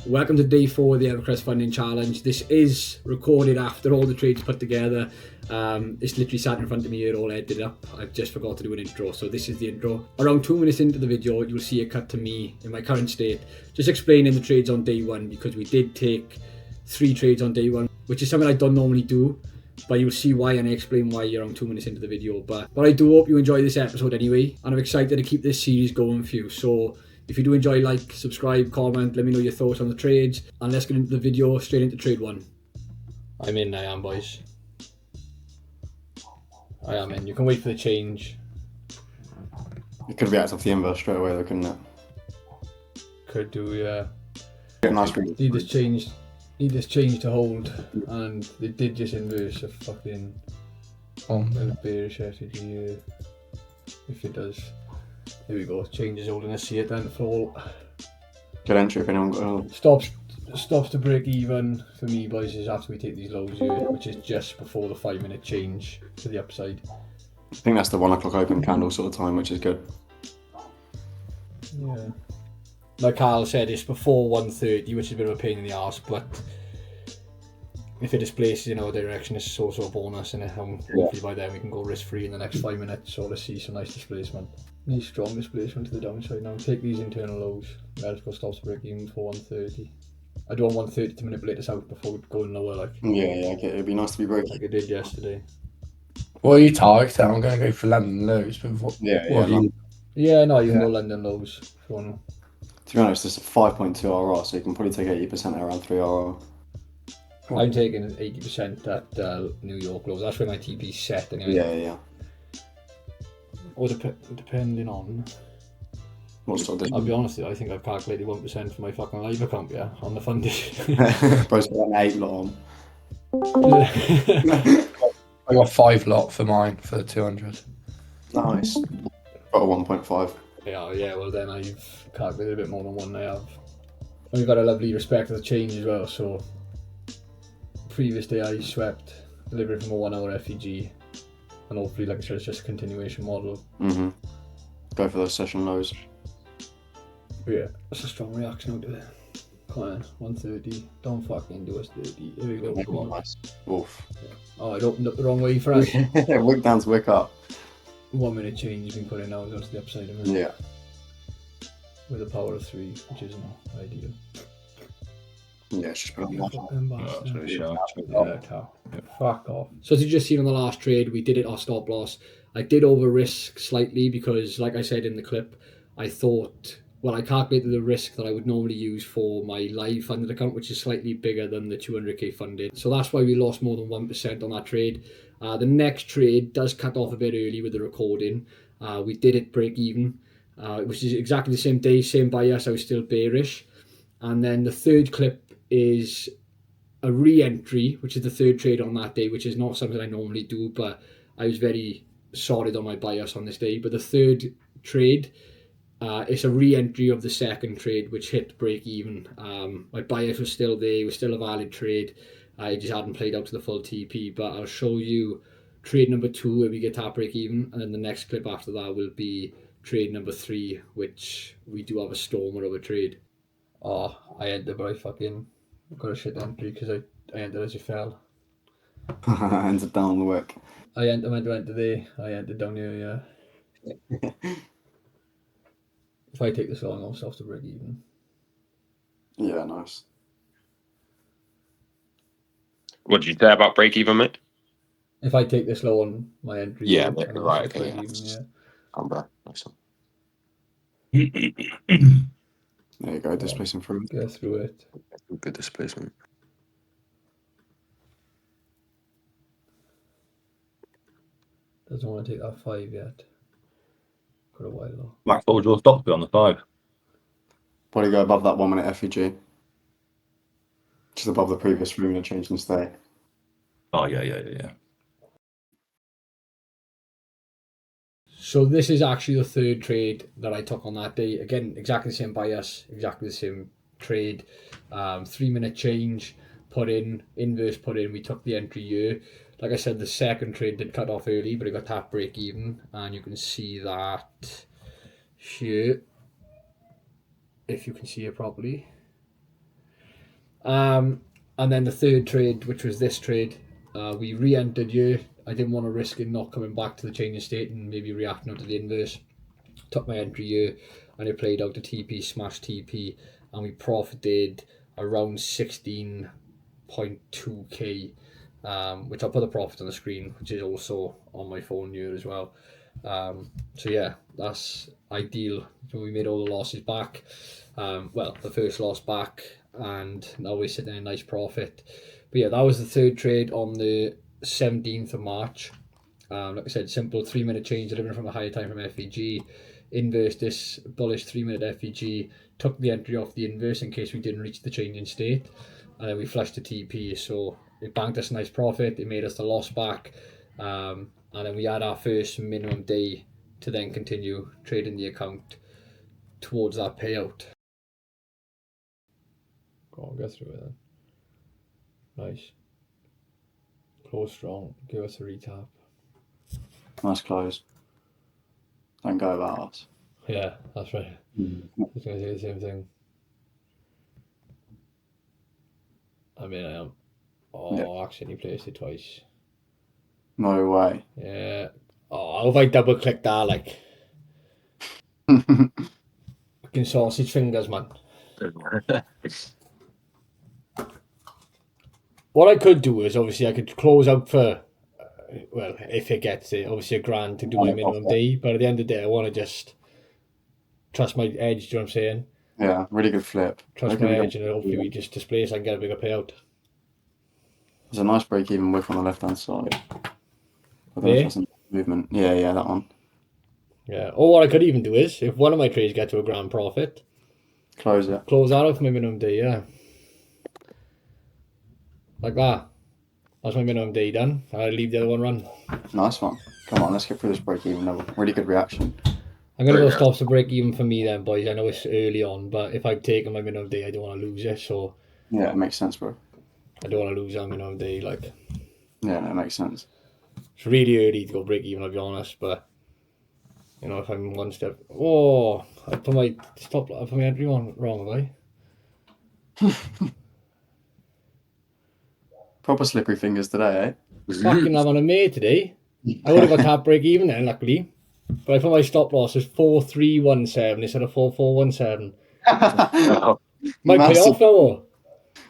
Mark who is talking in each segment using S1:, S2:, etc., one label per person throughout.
S1: Welcome to day 4 of the Evercrest Funding Challenge. This is recorded after all the trades put together. It's literally sat in front of me here, all edited up. I've just forgot to do an intro, so this is the intro. Around 2 minutes into the video, you'll see a cut to me in my current state, just explaining the trades on day 1, because we did take 3 trades on day 1, which is something I don't normally do, but you'll see why and I explain why around 2 minutes into the video. But I do hope you enjoy this episode anyway, and I'm excited to keep this series going for you. So if you do enjoy, like, subscribe, comment, let me know your thoughts on the trades, and let's get into the video, straight into trade 1. I'm in, I am, boys. I am in. You can wait for the change.
S2: It could react off the inverse straight away though, couldn't it?
S1: Could do, yeah.
S2: Get a nice
S1: Need this change to hold, and they did just inverse a fucking bearish strategy here. If it does. Here we go, change is holding us here then to fall.
S2: Good entry if anyone got
S1: Stops to break even for me, boys, is after we take these lows here, which is just before the 5-minute change to the upside.
S2: I think that's the 1 o'clock open candle sort of time, which is good.
S1: Yeah. Like Carl said, it's before 1:30, which is a bit of a pain in the arse, but if it displaces in our direction, it's also a bonus, and hopefully by then we can go risk-free in the next 5 minutes, so let's see some nice displacement. Nice strong displacement to the downside now. Take these internal lows. Let's go stops to break even for 1:30. I don't want 1:30 to manipulate us out before going lower, like.
S2: Yeah, okay. It'd be nice to be breaking.
S1: Like I did yesterday.
S3: What are you targeting? I'm going to go for London lows.
S2: Yeah,
S1: no, you can go London lows if you want.
S2: To be honest, it's a 5.2 RR, so you can probably take 80% around 3 RR.
S1: I'm taking 80% at New York lows. That's where my TP's set anyway.
S2: Yeah.
S1: Or depending on.
S2: What sort of
S1: I'll be honest with you, I think I've calculated 1% for my fucking live account, yeah, on the funding.
S2: Bro's got an 8 lot on.
S3: I got 5 lot for mine for 200.
S2: Nice. Got a 1.5.
S1: Yeah, well then I've calculated a bit more than 1 I have. And we've got a lovely respect of the change as well, so previous day I swept, delivered from a 1 hour FEG, and hopefully, like I said, it's just a continuation model.
S2: Go for those session lows.
S1: But yeah, that's a strong reaction out of it. Come on, 1:30, don't fucking do us dirty. Here we go, come on.
S2: Nice. Wolf.
S1: Oh, it opened up the wrong way for us.
S2: Wick down to wick up.
S1: 1 minute change has been put in now, goes to the upside of it.
S2: Yeah.
S1: With a power of 3, which isn't ideal.
S2: Yeah, it's just put on
S1: Fuck off. So as you just seen on the last trade, we did it off stop loss. I did over risk slightly because, like I said in the clip, I calculated the risk that I would normally use for my live funded account, which is slightly bigger than the 200k funded. So that's why we lost more than 1% on that trade. The next trade does cut off a bit early with the recording. We did it break even, which is exactly the same day, same bias. I was still bearish. And then the third clip is a re-entry, which is the third trade on that day, which is not something I normally do, but I was very solid on my bias on this day. But the third trade, it's a re-entry of the second trade, which hit break even. My bias was still there, it was still a valid trade. I just hadn't played out to the full TP, but I'll show you trade number 2 where we get that break even, and then the next clip after that will be trade number 3, which we do have a stormer of a trade. Oh, I ended by fucking got a shit entry because I entered as you fell.
S2: Ended down the wick.
S1: I meant to enter there. I entered down here, yeah. If I take this long, I'll stop to break even.
S2: Yeah, nice.
S4: What did you say about break even, mate?
S1: If I take this low on my entry,
S4: yeah,
S1: right, okay, yeah. Even, yeah.
S4: I'm back. Nice one.
S2: There you go, displacing through.
S1: Go through it.
S4: Good displacement.
S1: Doesn't want to take that 5 yet. Got a while though.
S5: Max, what would your stop be on the 5?
S2: Probably go above that 1 minute FEG. Just above the previous 3 minute change and stay.
S5: Oh, yeah.
S1: So this is actually the third trade that I took on that day. Again, exactly the same bias, exactly the same trade. 3 minute change, put in, inverse put in, we took the entry here. Like I said, the second trade did cut off early, but it got that break even, and you can see that here, if you can see it properly. And then the third trade, which was this trade, we re-entered here. I didn't want to risk it not coming back to the changing state and maybe reacting to the inverse. Took my entry here and it played out a TP, smash TP, and we profited around 16.2k, which I'll put the profit on the screen, which is also on my phone here as well. So yeah, that's ideal. So we made all the losses back. Well, the first loss back, and now we're sitting in a nice profit. But yeah, that was the third trade on the 17th of March. Like I said, simple 3-minute change delivering from a higher time from FEG. Inverse this bullish 3-minute FEG, took the entry off the inverse in case we didn't reach the changing state, and then we flushed the TP. So it banked us a nice profit. It made us the loss back, and then we had our first minimum day to then continue trading the account towards that payout. Go on, get through it then. Nice. Close strong. Give us a retap.
S2: Nice close. Don't go about us.
S1: Yeah, that's right. I was going to say the same thing. I mean, I am. Oh,
S2: Yeah.
S1: I accidentally placed it twice.
S2: No way.
S1: Yeah. Oh, I hope I double click that, like. Fucking sausage fingers, man. What I could do is, obviously, I could close out for, well, if it gets it, obviously $1,000 to do my minimum day. But at the end of the day, I want to just trust my edge, do you know what I'm saying?
S2: Yeah, really good flip.
S1: Trust my edge, and hopefully we just display so I can get a bigger payout.
S2: There's a nice break-even wick on the left-hand side. I don't know
S1: Yeah?
S2: if that's a movement. Yeah, that one.
S1: Yeah. Or what I could even do is, if one of my trades get to $1,000 profit,
S2: Close it.
S1: close that out for my minimum day, yeah. Like that. That's my minimum day done. I'll leave the other one run.
S2: Nice one. Come on, let's get through this break-even level. Really good reaction.
S1: I'm going to go
S4: Yeah.
S1: stops to break even for me then, boys. I know it's early on, but if I've taken my minimum day, I don't want to lose it, so
S2: Yeah, it makes sense, bro.
S1: I don't want to lose that minimum day. Like,
S2: Yeah, no, it makes sense.
S1: it's really early to go break even, I'll be honest, but you know, if I'm one step... Oh, I put my entry on wrong, have I?
S2: Proper slippery fingers today,
S1: Fucking having a mate today. I would have got cap break even then, luckily. But I put my stop loss as 4317 instead of 4417.
S2: eh?
S1: Might pay
S2: Massive.
S1: off now, or?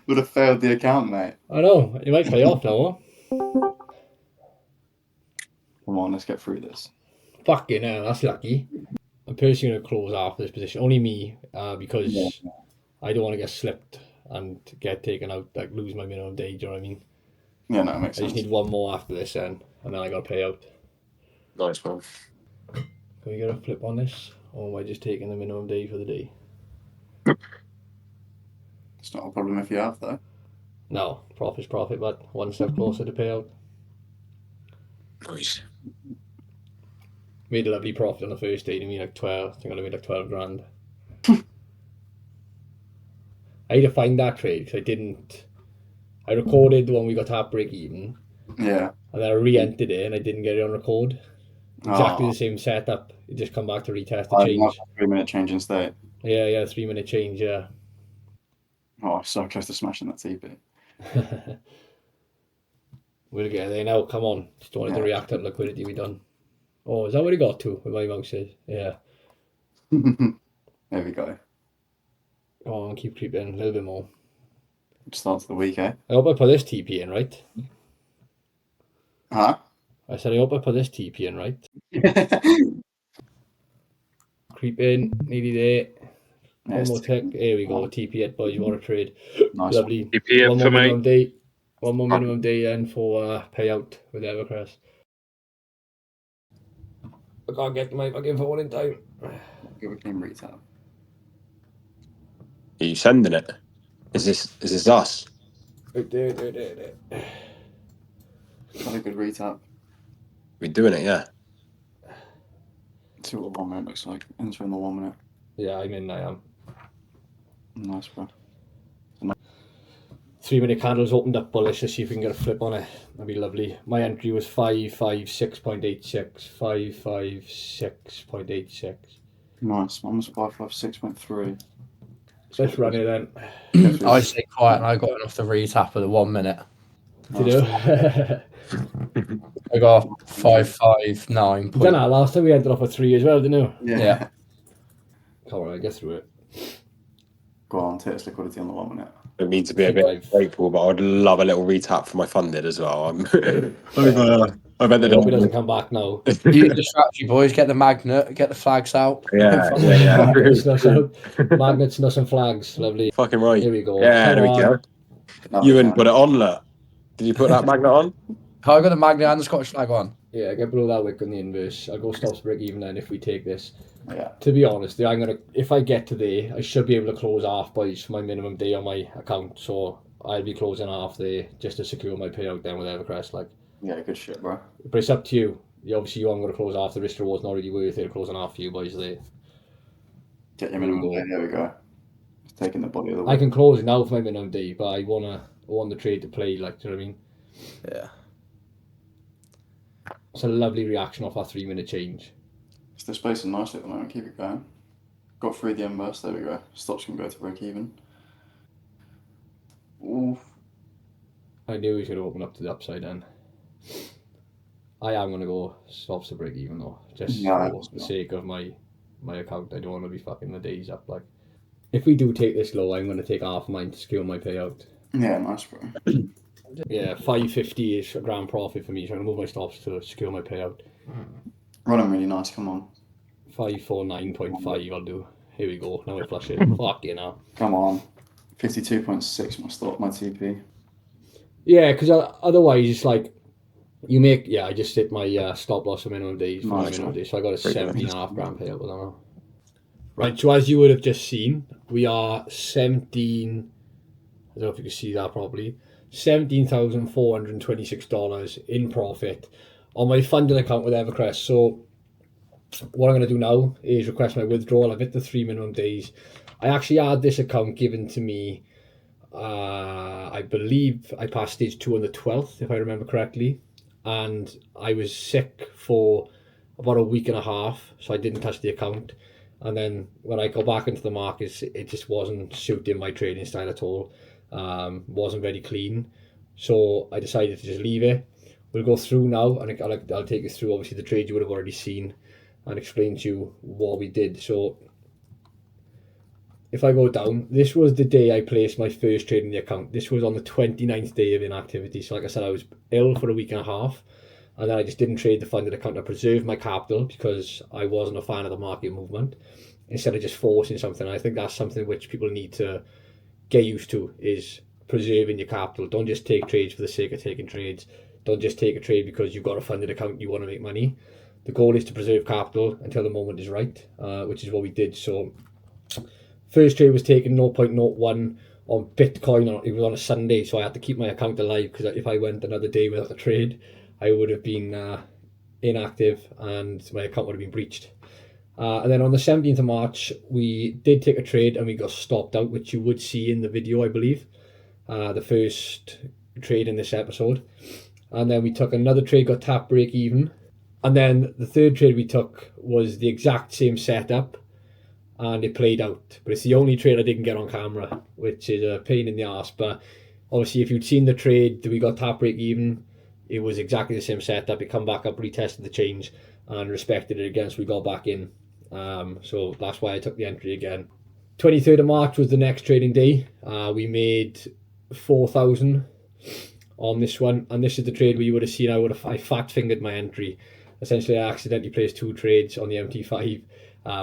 S2: Would have failed the account, mate.
S1: I know, it might pay off now, or?
S2: Come on, let's get through this.
S1: Fucking hell, that's lucky. I'm personally going to close after this position. Only me, because
S2: Yeah.
S1: I don't want to get slipped and get taken out, like lose my minimum day, do you know what I mean?
S2: Yeah, no, it makes
S1: I just
S2: sense.
S1: need one more after this then, and then I got to pay out.
S4: Nice one.
S1: Can we get a flip on this? Or am I just taking the minimum day for the day?
S2: It's not a problem if you have, though.
S1: No, profit's profit, but one step closer to payout.
S4: Nice.
S1: Made a lovely profit on the first day, I mean like 12, I think I made like 12 grand. I had to find that trade because I recorded the one we got to half break even,
S2: Yeah.
S1: and then I re-entered it and I didn't get it on record. Exactly
S2: Oh,
S1: the same setup. It just come back to retest the
S2: I
S1: change.
S2: love a 3-minute change in state.
S1: Yeah, 3-minute change, yeah.
S2: Oh, so close to smashing that TP.
S1: We'll get there now, come on. Just wanted to react at liquidity we done. Oh, is that what it got to with my mouse is? Yeah.
S2: There we go.
S1: Come on, keep creeping a little bit more.
S2: Starts the week, eh?
S1: I hope I put this TP in right.
S2: Huh?
S1: I said I hope I put this TP in right. Creep in, nearly there. One more tick. Here we go. TP it, boys. You want to trade?
S2: Nice.
S1: Lovely.
S4: TP
S1: One
S4: it
S1: more
S4: for me.
S1: minimum day. One more minimum day then for payout with Evercrest. I can't get my fucking phone in time.
S2: Give a clean retap.
S4: Are you sending it? Is this us?
S1: There.
S2: Had a good retap.
S4: We're doing it, yeah.
S2: See what the 1 minute looks like. Entering the 1 minute.
S1: Yeah, I am.
S2: Nice, bro.
S1: 3-minute candles opened up bullish. Let's see if we can get a flip on it. That'd be lovely. My entry was 556.86. 556.86.
S2: Nice. Mine was 556.3.
S1: Let's run it then.
S3: I stay quiet and I got enough to retap at the 1 minute.
S1: To do.
S3: I got 559.
S1: Done that last time we ended off at 3 as well, didn't you?
S3: Yeah.
S1: Come on, I get through it.
S2: Go on, take this liquidity on the 1 minute.
S4: It means to be a bit grateful, but I'd love a little retap for my funded as well. I've ended
S1: I hope it doesn't
S4: up.
S1: come back now.
S3: Use the strategy, boys. Get the magnet, get the flags out.
S4: Yeah.
S1: Magnets, nuts, and flags. Lovely.
S4: Fucking right.
S1: Here we go.
S4: Yeah, there we go. You and put it on, look. Did you put that magnet on?
S3: I got the magnet and the Scottish flag on.
S1: Yeah, get below that wick on the inverse. I'll go stops break even then if we take this.
S2: Yeah.
S1: To be honest, if I get to there, I should be able to close half boys for my minimum day on my account. So I'll be closing half there just to secure my payout then with Evercrest. Like,
S2: Yeah, good shit, bro.
S1: but it's up to you. Obviously, you aren't going to close half. The risk reward's not really worth it. Closing half for you boys there.
S2: Get your minimum day. There we go. It's taking the body of the week.
S1: I can close it now for my minimum day, but I want the trade to play. Like, do you know what I mean?
S3: Yeah.
S1: It's a lovely reaction off our 3 minute change.
S2: It's displacing nicely at the moment. Keep it going. Got through the inverse. There we go. Stops can go to break even. Oof.
S1: I knew we should open up to the upside then. I am going to go stops to break even though, just for the sake of my account. I don't want to be fucking the days up. Like, if we do take this low, I'm going to take half of mine to secure my payout.
S2: Yeah, nice, bro.
S1: Yeah, 550 is a grand profit for me, so I'm going to move my stops to secure my payout.
S2: Running really nice. Come on.
S1: 549.5 I'll do. Here we go. Now I flush it. Fuck you now.
S2: Come on. 52.6 my stop, my TP.
S1: Yeah, because otherwise it's like you make. Yeah, I just hit my stop loss for minimum days. For my minimum days, so I got a 17.5 grand payout with that. Right, so as you would have just seen, we are 17. I don't know if you can see that properly. $17,426 in profit on my funding account with Evercrest. So what I'm going to do now is request my withdrawal. I've hit the 3 minimum days. I actually had this account given to me. I believe I passed stage 2 on the 12th, if I remember correctly. And I was sick for about a week and a half, so I didn't touch the account. And then when I got back into the markets, it just wasn't suiting my trading style at all. Wasn't very clean. So I decided to just leave it. We'll go through now, and I'll take you through, obviously, the trade you would have already seen and explain to you what we did. So if I go down, this was the day I placed my first trade in the account. This was on the 29th day of inactivity. So like I said, I was ill for a week and a half, and then I just didn't trade the funded account. I preserved my capital because I wasn't a fan of the market movement, instead of just forcing something. I think that's something which people need to get used to, is preserving your capital. Don't just take trades for the sake of taking trades. Don't just take a trade because you've got a funded account, you want to make money. The goal is to preserve capital until the moment is right, which is what we did. So first trade was taken 0.01 on Bitcoin. It was on a Sunday, so I had to keep my account alive, because if I went another day without a trade, I would have been inactive and my account would have been breached. And then on the 17th of March, we did take a trade and we got stopped out, which you would see in the video, I believe. The first trade in this episode. And then we took another trade, got tap break even. And then the third trade we took was the exact same setup, and it played out. But it's the only trade I didn't get on camera, which is a pain in the ass. But obviously, if you'd seen the trade that we got tap break even, it was exactly the same setup. It come back up, retested the change, and respected it again, so we got back in. So that's why I took the entry again. 23rd of March was the next trading day. We made 4,000 on this one, and this is the trade where you would have seen I fat fingered my entry. Essentially, I accidentally placed 2 trades on the MT5.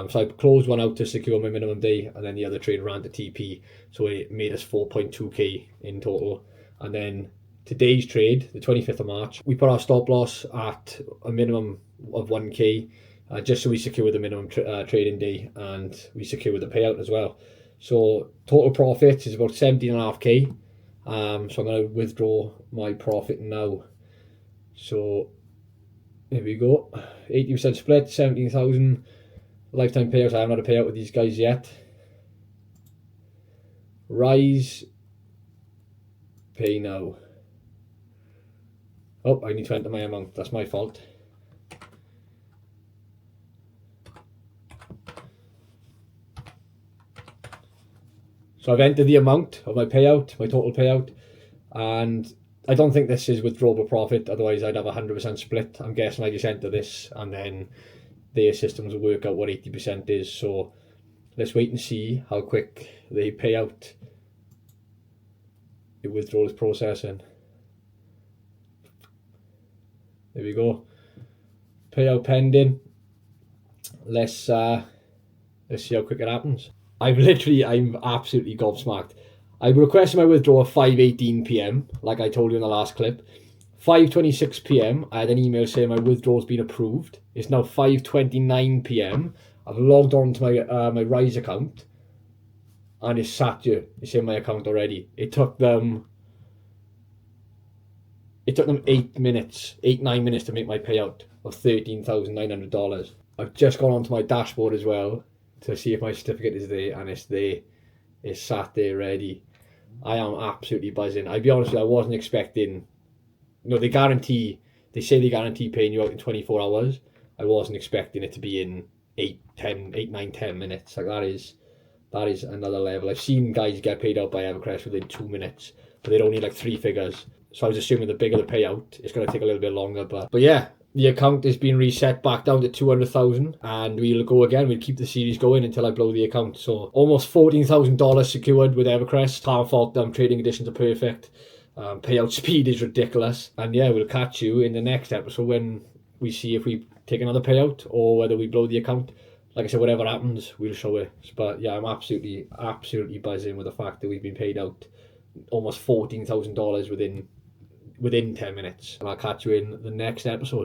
S1: So I closed one out to secure my minimum day, and then the other trade ran to TP, so it made us 4.2k in total. And then today's trade, the 25th of March, we put our stop loss at a minimum of 1k, just so we secure the minimum trading day, and we secure the payout as well. So total profit is about 17.5k. So I'm going to withdraw my profit now. So here we go, 80% split, 17,000 lifetime payouts. I haven't had a payout with these guys yet. Rise, pay now. Oh, I need to enter my amount, that's my fault. So I've entered the amount of my payout, my total payout, and I don't think this is withdrawable profit, otherwise I'd have 100% split. I'm guessing I just enter this and then their systems will work out what 80% is. So let's wait and see how quick the payout, the withdrawal is processing. There we go. Payout pending. Let's see how quick it happens. I'm absolutely gobsmacked. I requested my withdrawal at 5:18 p.m. like I told you in the last clip. 5:26 p.m. I had an email saying my withdrawal's been approved. It's now 5:29 p.m. I've logged on to my Rise account, and it's sat here. It's in my account already. It took them 9 minutes to make my payout of $13,900. I've just gone onto my dashboard as well to see if my certificate is there, and it's there. It's sat there ready. I am absolutely buzzing. I'll be honest with you, I wasn't expecting. They say they guarantee paying you out in 24 hours. I wasn't expecting it to be in 8, 9, 10 minutes. Like that is another level. I've seen guys get paid out by Evercrest within 2 minutes, but they'd only like 3 figures. So I was assuming the bigger the payout, it's going to take a little bit longer. But yeah, the account is being reset back down to 200,000, and we'll go again. We'll keep the series going until I blow the account. So almost $14,000 secured with Evercrest. Can't fault them. Trading conditions are perfect. Payout speed is ridiculous. And yeah, we'll catch you in the next episode when we see if we take another payout or whether we blow the account. Like I said, whatever happens, we'll show it. But yeah, I'm absolutely buzzing with the fact that we've been paid out almost $14,000 within 10 minutes. And I'll catch you in the next episode.